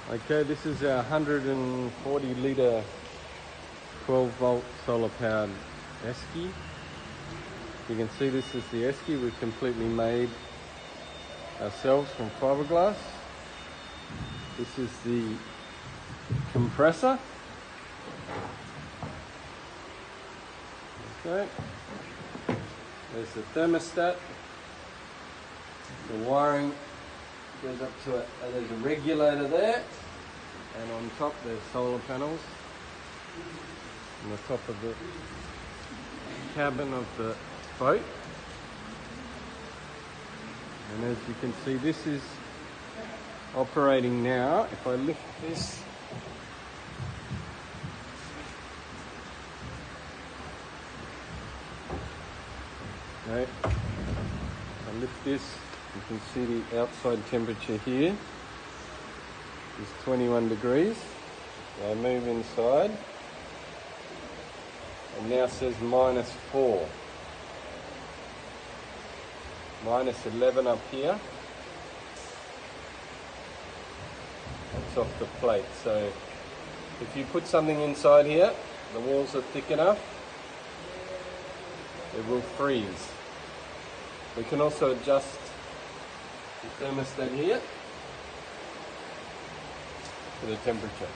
Okay, this is our 140 litre 12 volt solar powered esky. You can see this is the esky we've completely made ourselves from fiberglass. This is the compressor. Okay, there's the thermostat. The wiring goes up to it. There's a regulator there, and on top there's solar panels on the top of the cabin of the boat. And as you can see, this is operating now. If I lift this, okay, I lift this, you can see the outside temperature here is 21 degrees. So I move inside, and now says -4. -11 up here. That's off the plate. So if you put something inside here, the walls are thick enough, it will freeze. We can also adjust the thermostat here for the temperature.